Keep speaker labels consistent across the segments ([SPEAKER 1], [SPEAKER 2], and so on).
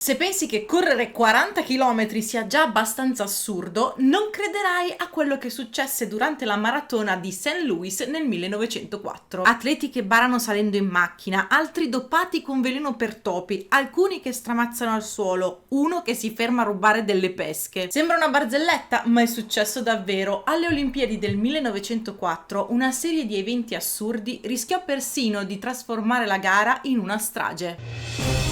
[SPEAKER 1] Se pensi che correre 40 km sia già abbastanza assurdo, non crederai a quello che successe durante la maratona di St. Louis nel 1904. Atleti che barano salendo in macchina, altri doppati con veleno per topi, alcuni che stramazzano al suolo, uno che si ferma a rubare delle pesche. Sembra una barzelletta, ma è successo davvero. Alle Olimpiadi del 1904 una serie di eventi assurdi rischiò persino di trasformare la gara in una strage.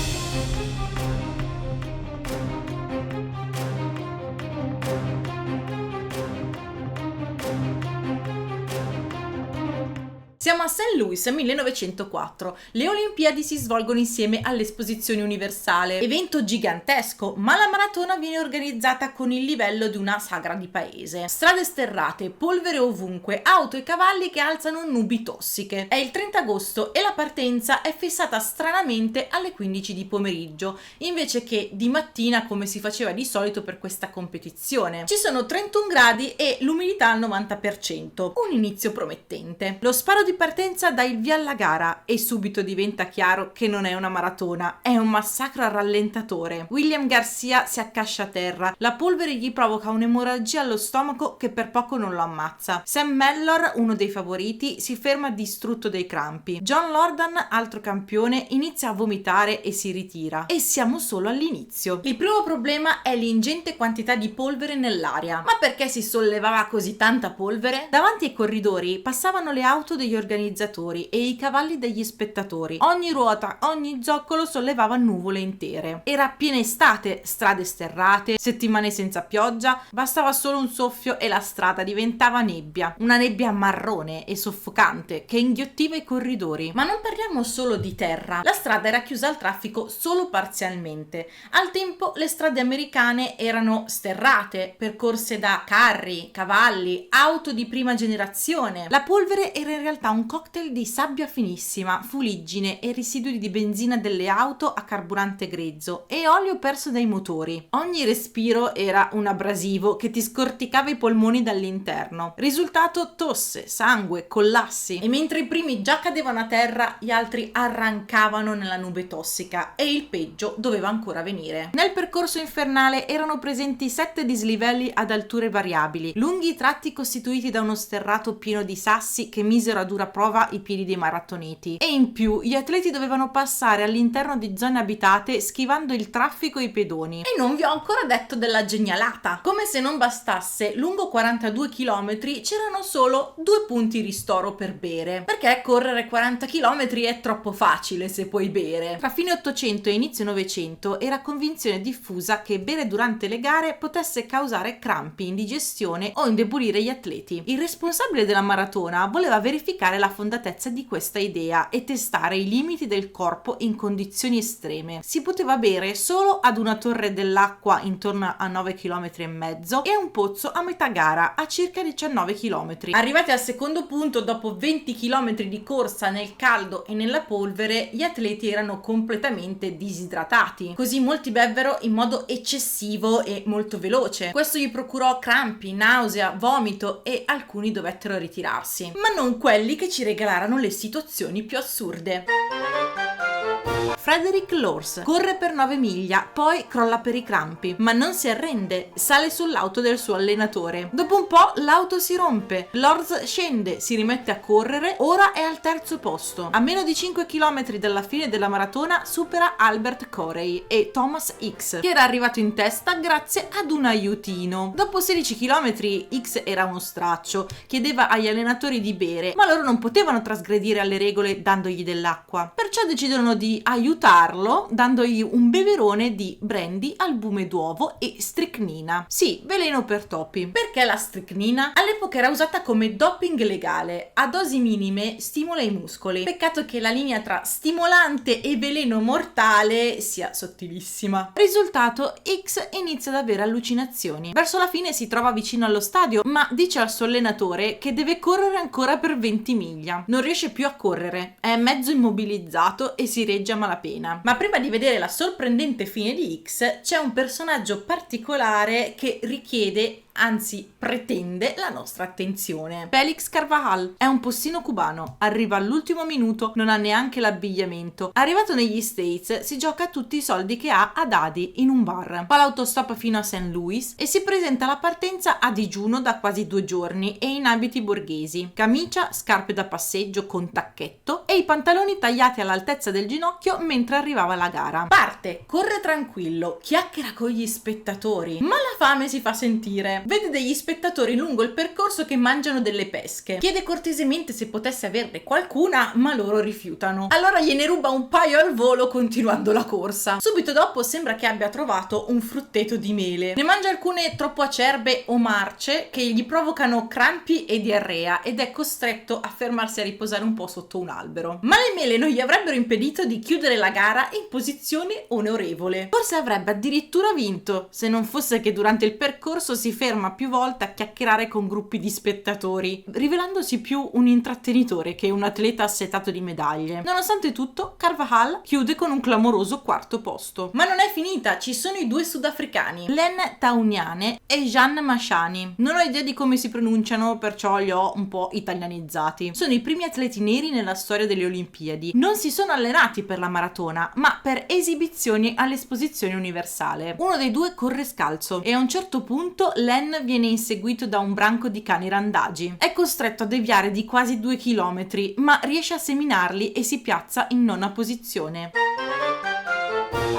[SPEAKER 1] Siamo a St. Louis 1904. Le Olimpiadi si svolgono insieme all'Esposizione Universale, evento gigantesco, ma la maratona viene organizzata con il livello di una sagra di paese. Strade sterrate, polvere ovunque, auto e cavalli che alzano nubi tossiche. È il 30 agosto e la partenza è fissata stranamente alle 15 di pomeriggio, invece che di mattina come si faceva di solito per questa competizione. Ci sono 31 gradi e l'umidità al 90%, un inizio promettente. Lo sparo di partenza dà il via alla gara e subito diventa chiaro che non è una maratona, è un massacro a rallentatore. William Garcia si accascia a terra, la polvere gli provoca un'emorragia allo stomaco che per poco non lo ammazza. Sam Mellor, uno dei favoriti, si ferma distrutto dai crampi. John Lordan, altro campione, inizia a vomitare e si ritira. E siamo solo all'inizio. Il primo problema è l'ingente quantità di polvere nell'aria. Ma perché si sollevava così tanta polvere? Davanti ai corridori passavano le auto degli organizzatori e i cavalli degli spettatori. Ogni ruota, ogni zoccolo sollevava nuvole intere. Era piena estate, strade sterrate, settimane senza pioggia, bastava solo un soffio e la strada diventava nebbia. Una nebbia marrone e soffocante che inghiottiva i corridori. Ma non parliamo solo di terra. La strada era chiusa al traffico solo parzialmente. Al tempo le strade americane erano sterrate, percorse da carri, cavalli, auto di prima generazione. La polvere era in realtà un cocktail di sabbia finissima, fuliggine e residui di benzina delle auto a carburante grezzo e olio perso dai motori. Ogni respiro era un abrasivo che ti scorticava i polmoni dall'interno. Risultato: tosse, sangue, collassi. E mentre i primi già cadevano a terra, gli altri arrancavano nella nube tossica e il peggio doveva ancora venire. Nel percorso infernale erano presenti 7 dislivelli ad alture variabili, lunghi tratti costituiti da uno sterrato pieno di sassi che misero a dura prova i piedi dei maratoneti, e in più gli atleti dovevano passare all'interno di zone abitate schivando il traffico e i pedoni. E non vi ho ancora detto della genialata. Come se non bastasse, lungo 42 km c'erano solo 2 punti ristoro per bere, perché correre 40 km è troppo facile se puoi bere. Tra fine 800 e inizio 900 era convinzione diffusa che bere durante le gare potesse causare crampi, indigestione o indebolire gli atleti. Il responsabile della maratona voleva verificare la fondatezza di questa idea e testare i limiti del corpo in condizioni estreme. Si poteva bere solo ad una torre dell'acqua intorno a 9 km e mezzo e a un pozzo a metà gara a circa 19 km. Arrivati al secondo punto, dopo 20 km di corsa nel caldo e nella polvere, gli atleti erano completamente disidratati. Così molti bevvero in modo eccessivo e molto veloce. Questo gli procurò crampi, nausea, vomito e alcuni dovettero ritirarsi. Ma non quelli che ci regalarono le situazioni più assurde. Frederick Lors corre per 9 miglia, poi crolla per i crampi, ma non si arrende, sale sull'auto del suo allenatore. Dopo un po' l'auto si rompe, Lors scende, si rimette a correre, ora è al terzo posto. A meno di 5 km dalla fine della maratona supera Albert Corey e Thomas X, che era arrivato in testa grazie ad un aiutino. Dopo 16 km X era uno straccio, chiedeva agli allenatori di bere, ma loro non potevano trasgredire alle regole dandogli dell'acqua. Perciò decidono di aiutarlo dandogli un beverone di brandy, albume d'uovo e stricnina. Sì, veleno per topi. Perché la stricnina? All'epoca era usata come doping legale. A dosi minime stimola i muscoli. Peccato che la linea tra stimolante e veleno mortale sia sottilissima. Risultato: X inizia ad avere allucinazioni. Verso la fine si trova vicino allo stadio, ma dice al suo allenatore che deve correre ancora per 20 miglia. Non riesce più a correre, è mezzo immobilizzato e si regge a malapena. Ma prima di vedere la sorprendente fine di X, c'è un personaggio particolare che richiede anzi pretende la nostra attenzione. Félix Carvajal è un postino cubano, arriva all'ultimo minuto, non ha neanche l'abbigliamento. Arrivato negli States si gioca tutti i soldi che ha a dadi in un bar. Fa l'autostop fino a St. Louis e si presenta alla partenza a digiuno da quasi 2 giorni e in abiti borghesi, camicia, scarpe da passeggio con tacchetto e i pantaloni tagliati all'altezza del ginocchio mentre arrivava la gara. Parte, corre tranquillo, chiacchiera con gli spettatori, ma la fame si fa sentire. Vede degli spettatori lungo il percorso che mangiano delle pesche. Chiede cortesemente se potesse averne qualcuna, ma loro rifiutano. Allora gliene ruba un paio al volo continuando la corsa. Subito dopo sembra che abbia trovato un frutteto di mele. Ne mangia alcune troppo acerbe o marce che gli provocano crampi e diarrea ed è costretto a fermarsi a riposare un po' sotto un albero. Ma le mele non gli avrebbero impedito di chiudere la gara in posizione onorevole. Forse avrebbe addirittura vinto, se non fosse che durante il percorso si ferma più volte a chiacchierare con gruppi di spettatori, rivelandosi più un intrattenitore che un atleta assetato di medaglie. Nonostante tutto, Carvajal chiude con un clamoroso 4º posto. Ma non è finita, ci sono i 2 sudafricani, Len Tauniane e Jean Mashani. Non ho idea di come si pronunciano, perciò li ho un po' italianizzati. Sono i primi atleti neri nella storia delle Olimpiadi. Non si sono allenati per la maratona, ma per esibizioni all'esposizione universale. Uno dei 2 corre scalzo e a un certo punto Len viene inseguito da un branco di cani randagi. È costretto a deviare di quasi 2 chilometri, ma riesce a seminarli e si piazza in 9ª posizione.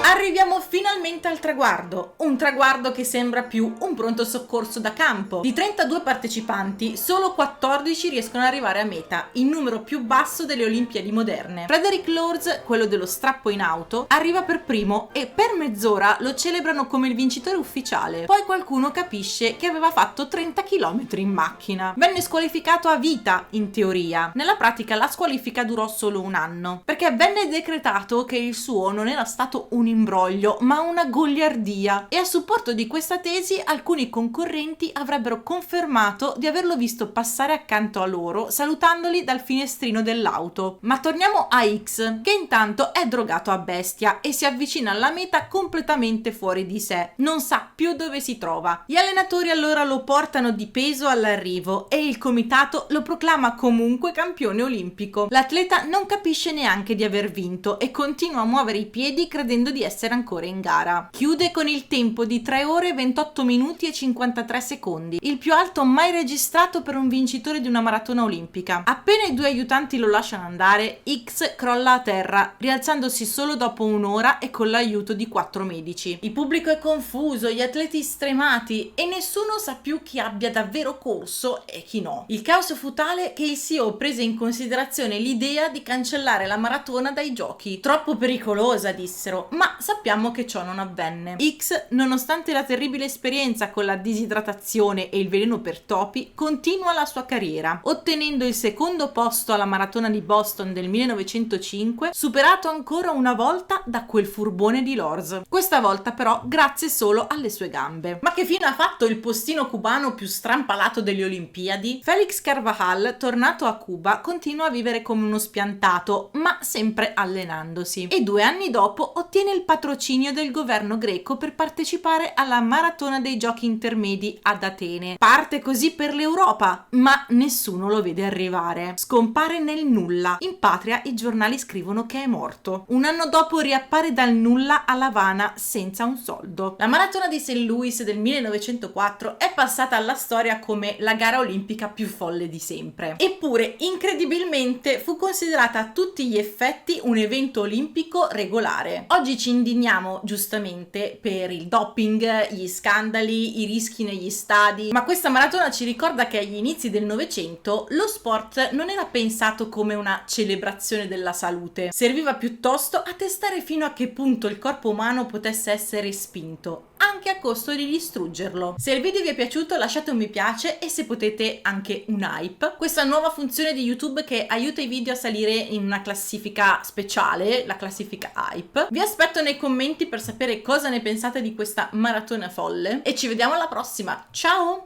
[SPEAKER 1] Arriviamo finalmente al traguardo, un traguardo che sembra più un pronto soccorso da campo. Di 32 partecipanti, solo 14 riescono ad arrivare a meta, il numero più basso delle Olimpiadi moderne. Frederick Lords, quello dello strappo in auto, arriva per primo e per mezz'ora lo celebrano come il vincitore ufficiale. Poi qualcuno capisce che aveva fatto 30 km in macchina. Venne squalificato a vita, in teoria. Nella pratica la squalifica durò solo 1 anno, perché venne decretato che il suo non era stato un imbroglio, ma una goliardia, e a supporto di questa tesi alcuni concorrenti avrebbero confermato di averlo visto passare accanto a loro salutandoli dal finestrino dell'auto. Ma torniamo a X, che intanto è drogato a bestia e si avvicina alla meta completamente fuori di sé, non sa più dove si trova. Gli allenatori allora lo portano di peso all'arrivo e il comitato lo proclama comunque campione olimpico. L'atleta non capisce neanche di aver vinto e continua a muovere i piedi credendo di essere ancora in gara. Chiude con il tempo di 3 ore 28 minuti e 53 secondi, il più alto mai registrato per un vincitore di una maratona olimpica. Appena i 2 aiutanti lo lasciano andare, X crolla a terra, rialzandosi solo dopo 1 ora e con l'aiuto di 4 medici. Il pubblico è confuso, gli atleti stremati e nessuno sa più chi abbia davvero corso e chi no. Il caos fu tale che il CEO prese in considerazione l'idea di cancellare la maratona dai giochi. Troppo pericolosa, dissero, ma sappiamo che ciò non avvenne. X, nonostante la terribile esperienza con la disidratazione e il veleno per topi, continua la sua carriera, ottenendo il 2º posto alla maratona di Boston del 1905, superato ancora una volta da quel furbone di Lords. Questa volta però grazie solo alle sue gambe. Ma che fine ha fatto il postino cubano più strampalato delle Olimpiadi? Félix Carvajal, tornato a Cuba, continua a vivere come uno spiantato, ma sempre allenandosi. E 2 anni dopo ottiene il patrocinio del governo greco per partecipare alla maratona dei giochi intermedi ad Atene. Parte così per l'Europa, ma nessuno lo vede arrivare. Scompare nel nulla. In patria i giornali scrivono che è morto. 1 anno dopo riappare dal nulla a L'Avana senza un soldo. La maratona di St. Louis del 1904 è passata alla storia come la gara olimpica più folle di sempre. Eppure, incredibilmente, fu considerata a tutti gli effetti un evento olimpico regolare. Oggi ci indigniamo giustamente per il doping, gli scandali, i rischi negli stadi, ma questa maratona ci ricorda che agli inizi del Novecento lo sport non era pensato come una celebrazione della salute, serviva piuttosto a testare fino a che punto il corpo umano potesse essere spinto, anche a costo di distruggerlo. Se il video vi è piaciuto lasciate un mi piace e se potete anche un hype. Questa nuova funzione di YouTube che aiuta i video a salire in una classifica speciale, la classifica hype. Vi aspetto nei commenti per sapere cosa ne pensate di questa maratona folle e ci vediamo alla prossima. Ciao!